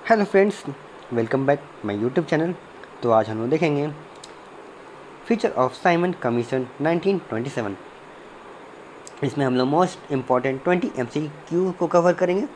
Hello friends, welcome back my YouTube channel. तो आज हम लोग देखेंगे फीचर ऑफ साइमन कमीशन 1927। इसमें हम लोग मोस्ट इम्पॉर्टेंट 20 MCQ को कवर करेंगे।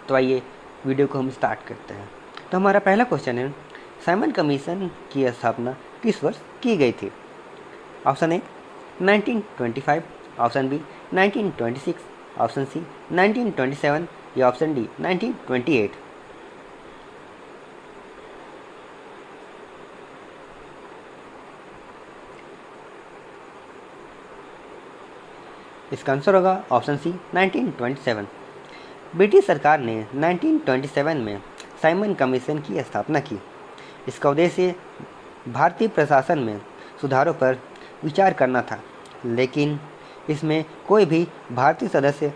तो आइए वीडियो को हम स्टार्ट करते हैं। तो हमारा पहला क्वेश्चन है, साइमन कमीशन की स्थापना किस वर्ष की गई थी? Option A 1925, option B 1926, option C 1927 या ऑप्शन डी 1928। इसका आंसर होगा ऑप्शन सी 1927। ब्रिटिश सरकार ने 1927 में साइमन कमीशन की स्थापना की। इसका उद्देश्य भारतीय प्रशासन में सुधारों पर विचार करना था, लेकिन इसमें कोई भी भारतीय सदस्य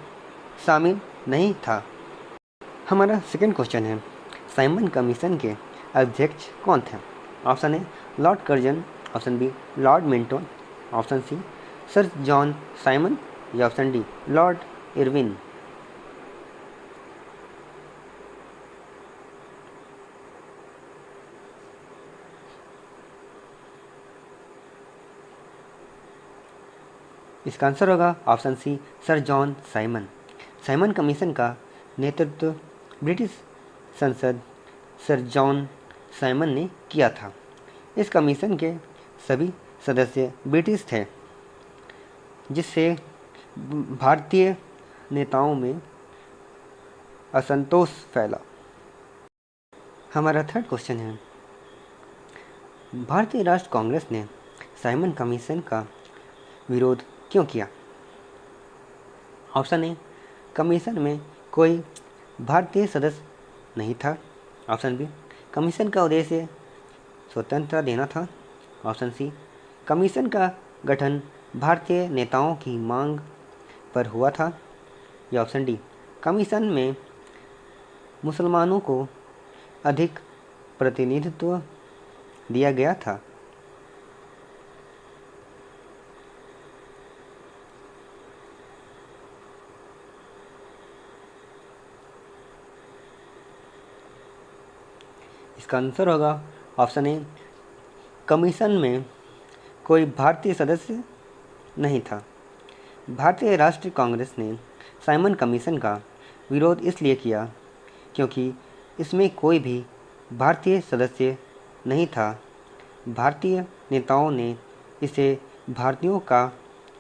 शामिल नहीं था। हमारा सेकंड क्वेश्चन है, साइमन कमीशन के अध्यक्ष कौन थे? Option A Lord Curzon, option B Lord Minton, option C sir John Simon या ऑप्शन डी लॉर्ड इरविन। इसका आंसर होगा option C sir John Simon. Simon commission का नेतृत्व ब्रिटिश संसद सर जॉन साइमन ने किया था। इस कमीशन के सभी सदस्य ब्रिटिश थे, जिससे भारतीय नेताओं में असंतोष फैला। हमारा थर्ड क्वेश्चन है, भारतीय राष्ट्र कांग्रेस ने साइमन कमीशन का विरोध क्यों किया? ऑप्शन ए कमीशन में कोई भारतीय सदस्य नहीं था, ऑप्शन बी कमीशन का उद्देश्य स्वतंत्रता देना था, ऑप्शन सी कमीशन का गठन भारतीय नेताओं की मांग पर हुआ था, या ऑप्शन डी कमीशन में मुसलमानों को अधिक प्रतिनिधित्व दिया गया था। इसका आंसर होगा ऑप्शन ए कमीशन में कोई भारतीय सदस्य नहीं था। भारतीय राष्ट्रीय कांग्रेस ने साइमन कमीशन का विरोध इसलिए किया क्योंकि इसमें कोई भी भारतीय सदस्य नहीं था। भारतीय नेताओं ने इसे भारतीयों का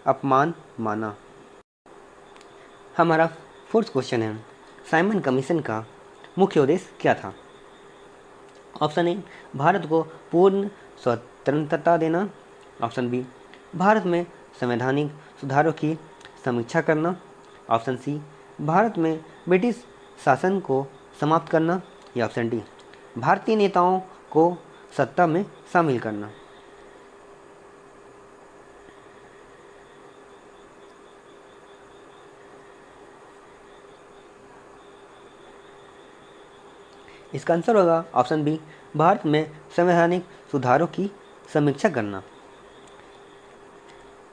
अपमान माना। हमारा फोर्थ क्वेश्चन है, साइमन कमीशन का मुख्य उद्देश्य क्या था? ऑप्शन ए भारत को पूर्ण स्वतंत्रता देना, ऑप्शन बी भारत में संवैधानिक सुधारों की समीक्षा करना, ऑप्शन सी भारत में ब्रिटिश शासन को समाप्त करना, या ऑप्शन डी भारतीय नेताओं को सत्ता में शामिल करना। इसका आंसर होगा ऑप्शन बी भारत में संवैधानिक सुधारों की समीक्षा करना।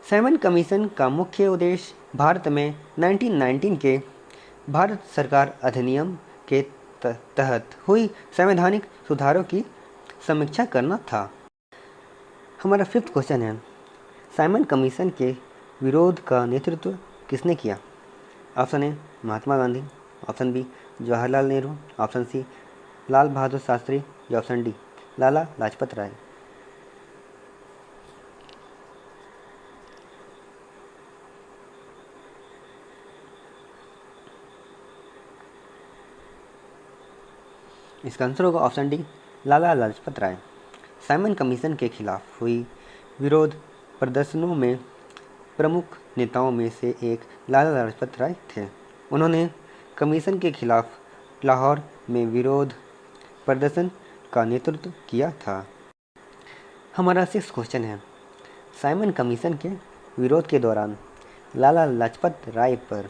साइमन कमीशन का मुख्य उद्देश्य भारत में 1919 के भारत सरकार अधिनियम के तहत हुई संवैधानिक सुधारों की समीक्षा करना था। हमारा फिफ्थ क्वेश्चन है, साइमन कमीशन के विरोध का नेतृत्व किसने किया? Option A Mahatma Gandhi, option B Jawaharlal Nehru, option C Lal Bahadur Shastri, या ऑप्शन डी लाला लाजपत राय। इसका आंसर होगा option D Lala Lajpat Rai. Simon commission के खिलाफ हुई विरोध प्रदर्शनों में प्रमुख नेताओं में से एक लाला लाजपत राय थे। उन्होंने कमीशन के खिलाफ लाहौर में विरोध प्रदर्शन का नेतृत्व किया था। हमारा सिक्स्थ क्वेश्चन है, साइमन कमीशन के विरोध के दौरान लाला लाजपत राय पर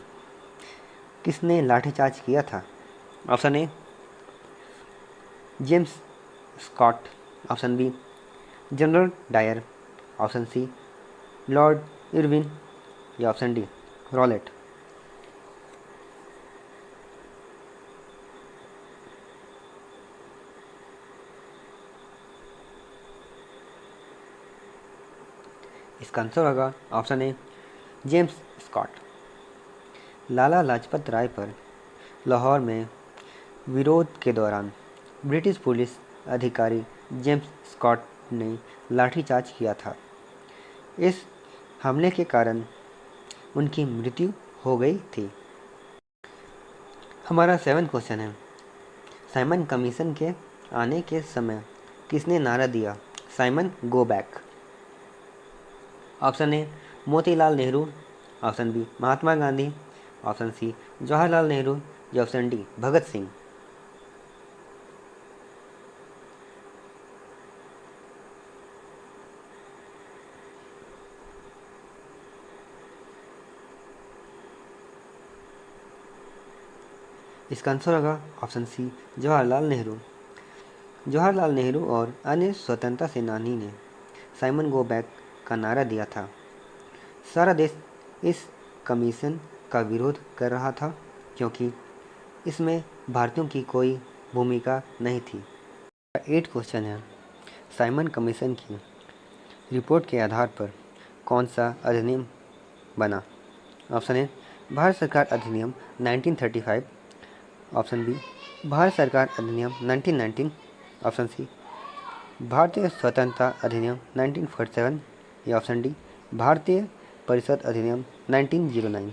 किसने लाठीचार्ज किया था? Option A James Scott, option B General Dyer, option C Lord Irwin या ऑप्शन डी रॉलेट। इसका आंसर होगा option A James Scott. Lala Lajpat Rai पर लाहौर में विरोध के दौरान ब्रिटिश पुलिस अधिकारी जेम्स स्कॉट ने लाठीचार्ज किया था। इस हमले के कारण उनकी मृत्यु हो गई थी। हमारा 7 क्वेश्चन है, साइमन कमीशन के आने के समय किसने नारा दिया Simon go back? Option A Motilal Nehru, option B Mahatma Gandhi, option C Jawaharlal Nehru या ऑप्शन डी भगत सिंह। इसका आंसर होगा ऑप्शन सी जवाहरलाल नेहरू। जवाहरलाल नेहरू और अन्य स्वतंत्रता सेनानी ने साइमन गो बैक का नारा दिया था। सारा देश इस कमीशन का विरोध कर रहा था क्योंकि इसमें भारतीयों की कोई भूमिका नहीं थी। 8 क्वेश्चन है, साइमन कमीशन की रिपोर्ट के आधार पर कौन सा अधिनियम बना? ऑप्शन ए भारत सरकार अधिनियम 1935, ऑप्शन बी भारत सरकार अधिनियम 1919, ऑप्शन सी भारतीय स्वतंत्रता अधिनियम 1947 या ऑप्शन डी भारतीय परिषद अधिनियम 1909।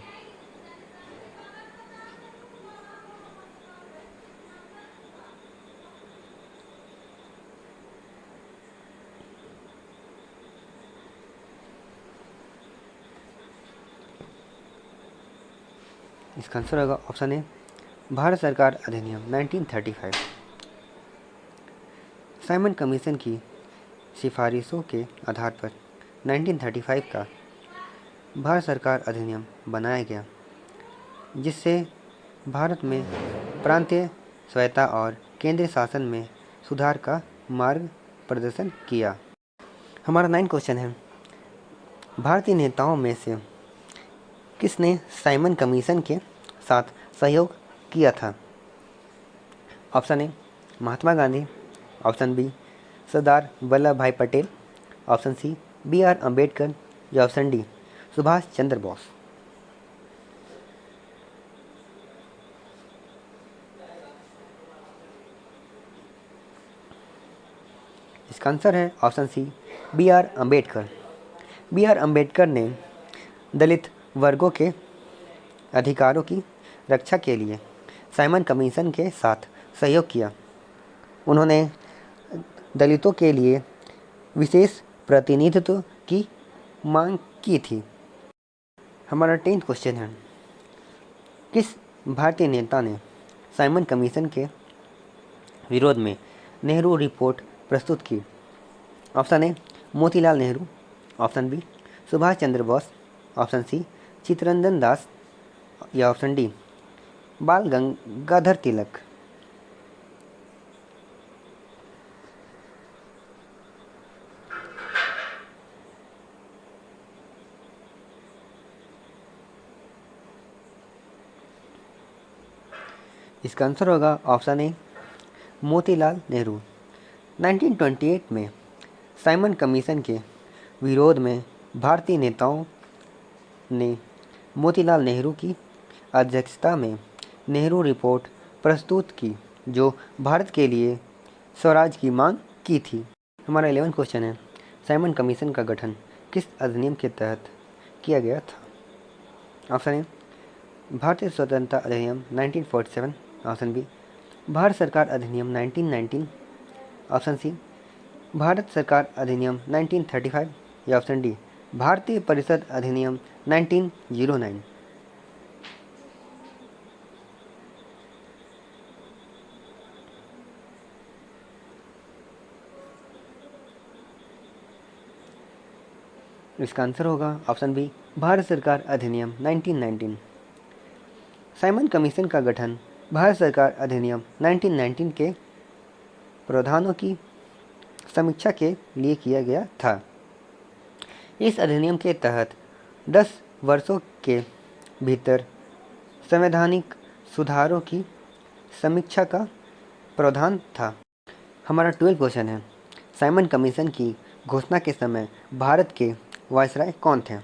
इसका आंसर होगा ऑप्शन ए भारत सरकार अधिनियम 1935। साइमन कमीशन की सिफारिशों के आधार पर 1935 का भारत सरकार अधिनियम बनाया गया, जिससे भारत में प्रांतीय स्वायत्तता और केंद्रीय शासन में सुधार का मार्ग प्रदर्शन किया। हमारा 9 क्वेश्चन है, भारतीय नेताओं में से किसने साइमन कमीशन के साथ सहयोग किया था? Option A Mahatma Gandhi, option B Sardar Vallabh Bhai Patel, option C B R. Ambedkar या ऑप्शन डी सुभाष चंद्र बोस। इसका आंसर है option C B R. Ambedkar. B R. Ambedkar ने दलित वर्गों के अधिकारों की रक्षा के लिए साइमन कमीशन के साथ सहयोग किया। उन्होंने दलितों के लिए विशेष प्रतिनिधित्व की मांग की थी। हमारा 10th क्वेश्चन है, किस भारतीय नेता ने साइमन कमीशन के विरोध में नेहरू रिपोर्ट प्रस्तुत की? Option A Motilal Nehru, option B Subhash Chandra Bose, option C Chittaranjan Das या ऑप्शन डी बाल गंगाधर तिलक। इसका आंसर होगा ऑप्शन ए मोतीलाल नेहरू। 1928 में साइमन कमीशन के विरोध में भारतीय नेताओं ने मोतीलाल नेहरू की अध्यक्षता में नेहरू रिपोर्ट प्रस्तुत की, जो भारत के लिए स्वराज की मांग की थी। हमारा 11 क्वेश्चन है, साइमन कमीशन का गठन किस अधिनियम के तहत किया गया था? ऑप्शन ए भारतीय स्वतंत्रता अधिनियम 1947, ऑप्शन बी भारत सरकार अधिनियम 1919, ऑप्शन सी भारत सरकार अधिनियम 1935 या ऑप्शन डी भारतीय परिषद अधिनियम 1909। इसका आंसर होगा ऑप्शन बी भारत सरकार अधिनियम 1919। साइमन कमीशन का गठन भारत सरकार अधिनियम 1919 के प्रावधानों की समीक्षा के लिए किया गया था। इस अधिनियम के तहत 10 वर्षों के भीतर संवैधानिक सुधारों की समीक्षा का प्रावधान था। हमारा 12 क्वेश्चन है, साइमन कमीशन की घोषणा के समय भारत के वायसराय कौन थे?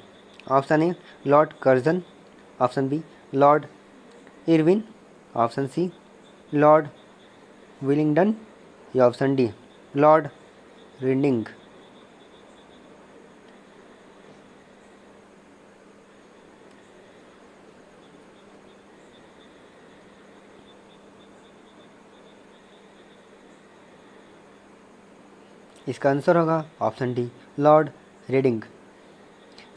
Option A Lord Curzon, option B Lord Irwin, option C Lord Willingdon या ऑप्शन डी लॉर्ड रिडिंग। इसका आंसर होगा option D Lord Reading.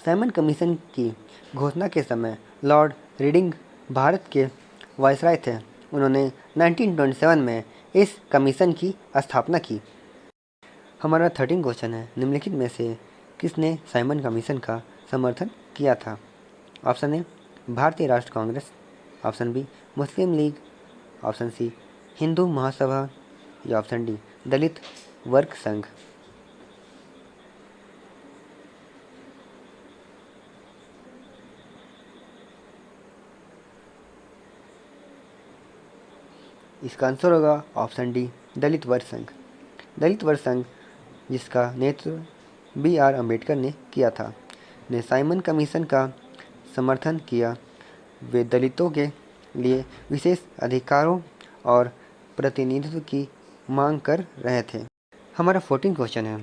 Simon commission की घोषणा के समय लॉर्ड रीडिंग भारत के वायसराय थे। उन्होंने 1927 में इस कमीशन की स्थापना की। हमारा 13 क्वेश्चन है, निम्नलिखित में से किसने साइमन कमीशन का समर्थन किया था? ऑप्शन ए भारतीय राष्ट्र कांग्रेस, ऑप्शन बी मुस्लिम league, option C Hindu Mahasabha या ऑप्शन डी दलित वर्ग संघ। इसका आंसर होगा ऑप्शन डी दलित वर्ग संघ। दलित वर्ग संघ, जिसका नेतृत्व B.R. अम्बेडकर ने किया था, ने साइमन कमीशन का समर्थन किया। वे दलितों के लिए विशेष अधिकारों और प्रतिनिधित्व की मांग कर रहे थे। हमारा 14 क्वेश्चन है,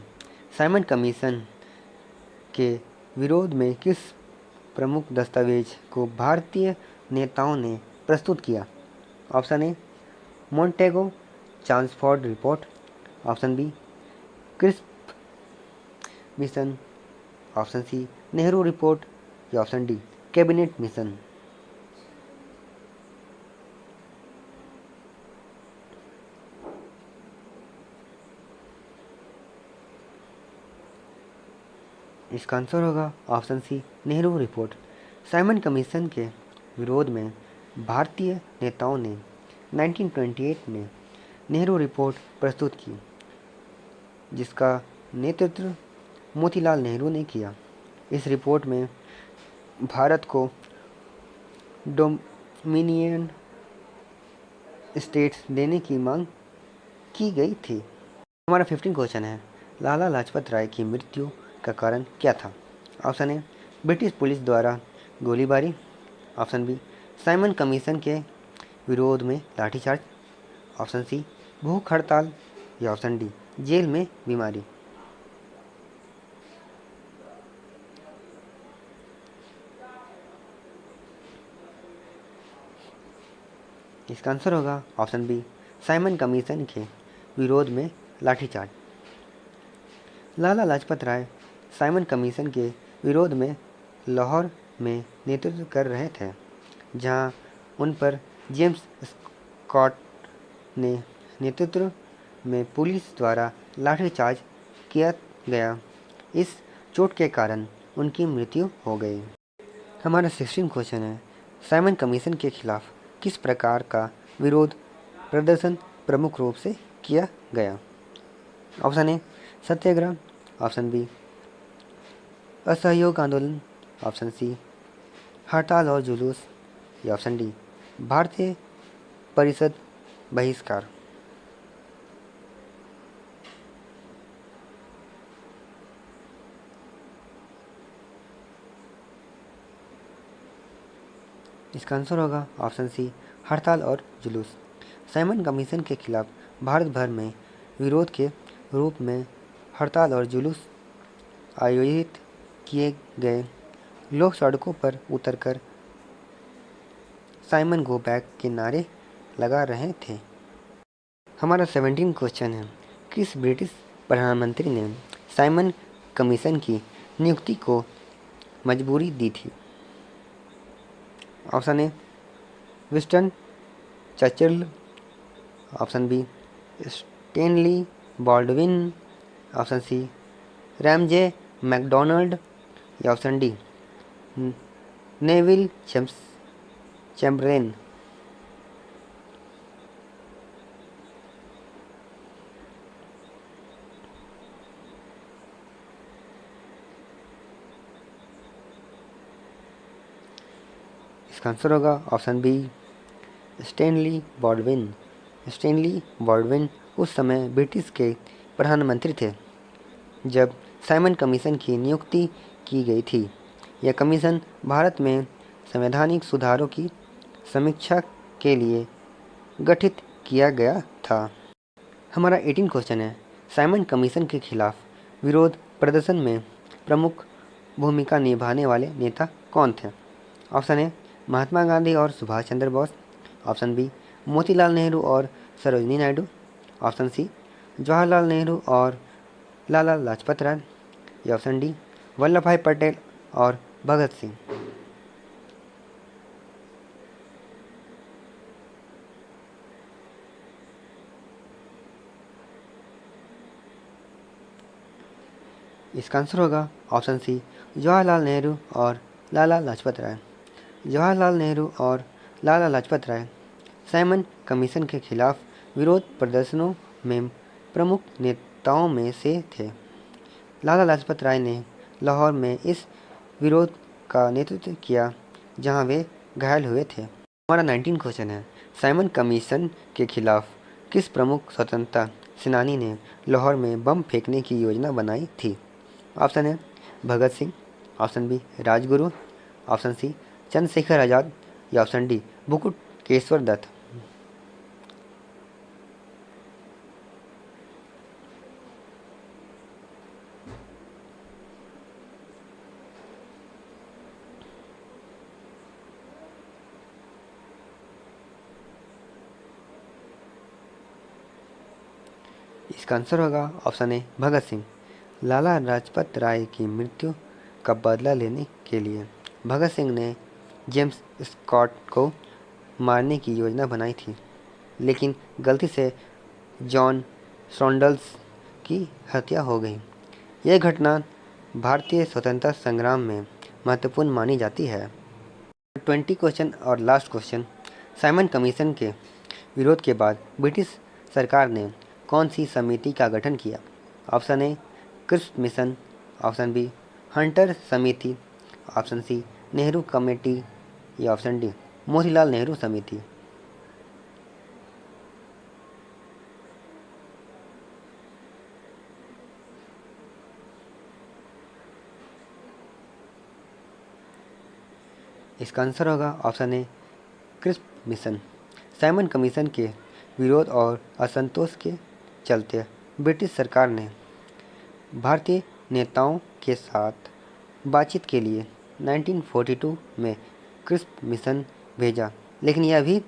साइमन कमीशन के विरोध में किस प्रमुख दस्तावेज को भारतीय नेताओं ने प्रस्तुत किया? Option A Montagu Chelmsford report, option B Cripps mission, option C Nehru report या ऑप्शन डी कैबिनेट मिशन। इसका आंसर होगा option C Nehru report. Simon commission के विरोध में भारतीय नेताओं ने 1928 में नेहरू रिपोर्ट प्रस्तुत की, जिसका नेतृत्व मोतीलाल नेहरू ने किया। इस रिपोर्ट में भारत को डोमिनियन स्टेट्स देने की मांग की गई थी। हमारा 15 क्वेश्चन है, लाला लाजपत राय की मृत्यु का कारण क्या था? ऑप्शन ए ब्रिटिश पुलिस द्वारा गोलीबारी, ऑप्शन बी साइमन कमीशन के विरोध में लाठीचार्ज, ऑप्शन सी भूख हड़ताल या ऑप्शन डी जेल में बीमारी। इसका आंसर होगा ऑप्शन बी साइमन कमीशन के विरोध में लाठीचार्ज। लाला लाजपत राय साइमन कमीशन के विरोध में लाहौर में नेतृत्व कर रहे थे, जहां उन पर जेम्स स्कॉट ने नेतृत्व में पुलिस द्वारा लाठीचार्ज किया गया। इस चोट के कारण उनकी मृत्यु हो गई। हमारा 16 क्वेश्चन है, साइमन कमीशन के खिलाफ किस प्रकार का विरोध प्रदर्शन प्रमुख रूप से किया गया? Option A satyagraha, option B असहयोग आंदोलन, ऑप्शन सी हड़ताल और जुलूस या ऑप्शन डी भारतीय परिषद बहिष्कार। इसका आंसर होगा ऑप्शन सी हड़ताल और जुलूस। साइमन कमीशन के खिलाफ भारत भर में विरोध के रूप में हड़ताल और जुलूस आयोजित किए गए। लोग सड़कों पर उतरकर साइमन गो बैक के नारे लगा रहे थे। हमारा 17 क्वेश्चन है, किस ब्रिटिश प्रधानमंत्री ने साइमन कमीशन की नियुक्ति को मंजूरी दी थी? Option A Winston Churchill, option B Stanley Baldwin, option C Ramsay MacDonald या ऑप्शन डी नेविल चैम्बरलेन। इसका आंसर होगा option B, Stanley Baldwin. Stanley Baldwin उस समय ब्रिटिश के प्रधानमंत्री थे जब साइमन कमीशन की नियुक्ति की गई थी। यह कमीशन भारत में संवैधानिक सुधारों की समीक्षा के लिए गठित किया गया था। हमारा 18 क्वेश्चन है, साइमन कमीशन के खिलाफ विरोध प्रदर्शन में प्रमुख भूमिका निभाने वाले नेता कौन थे? ऑप्शन ए, महात्मा गांधी और सुभाष चंद्र बोस। ऑप्शन बी, मोतीलाल नेहरू और सरोजिनी नायडू। ऑप्शन सी, जवाहरलाल नेहरू और लाला लाजपत राय। या ऑप्शन डी, वल्लभ भाई पटेल और भगत सिंह। इसका आंसर होगा ऑप्शन सी, जवाहरलाल नेहरू और लाला लाजपत राय। जवाहरलाल नेहरू और लाला लाजपत राय साइमन कमीशन के खिलाफ विरोध प्रदर्शनों में प्रमुख नेताओं में से थे। लाला लाजपत राय ने लाहौर में इस विरोध का नेतृत्व किया जहां वे घायल हुए थे। हमारा 19 क्वेश्चन है, साइमन कमीशन के खिलाफ किस प्रमुख स्वतंत्रता सेनानी ने लाहौर में बम फेंकने की योजना बनाई थी? ऑप्शन है Bhagat Singh. Option B, Rajguru. Option C, Chandrashekhar Azad. या ऑप्शन डी, मुकुट केशवर दत्त। इसका आंसर होगा ऑप्शन ए, भगत सिंह। लाला लाजपत राय की मृत्यु का बदला लेने के लिए भगत सिंह ने जेम्स स्कॉट को मारने की योजना बनाई थी, लेकिन गलती से जॉन सॉन्डर्स की हत्या हो गई। यह घटना भारतीय स्वतंत्रता संग्राम में महत्वपूर्ण मानी जाती है। 20 क्वेश्चन और लास्ट क्वेश्चन, साइमन कमीशन के विरोध के बाद ब्रिटिश सरकार ने कौन सी समिति का गठन किया? Option A, Cripps mission. Option B, Hunter समिति। Option C, Nehru committee. या ऑप्शन डी, मोतीलाल नेहरू समिति। इसका आंसर होगा option A, Cripps mission. Simon commission के विरोध और असंतोष के चलते ब्रिटिश सरकार ने भारतीय नेताओं के साथ बातचीत के लिए 1942 में क्रिप्स मिशन भेजा, लेकिन यह भी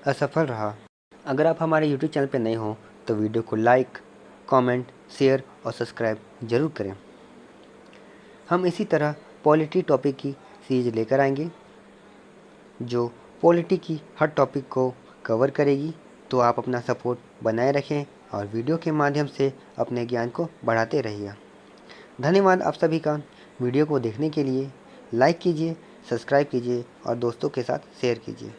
असफल रहा। अगर आप हमारे YouTube चैनल पर नए हो तो वीडियो को लाइक, कमेंट, शेयर और सब्सक्राइब जरूर करें। हम इसी तरह पॉलिटी टॉपिक की सीरीज लेकर आएंगे जो पॉलिटी की हर टॉपिक को कवर करेगी। तो आप अपना सपोर्ट बनाए रखें और वीडियो के माध्यम से अपने ज्ञान को बढ़ाते रहिए। धन्यवाद आप सभी का। वीडियो को देखने के लिए लाइक कीजिए, सब्सक्राइब कीजिए और दोस्तों के साथ शेयर कीजिए।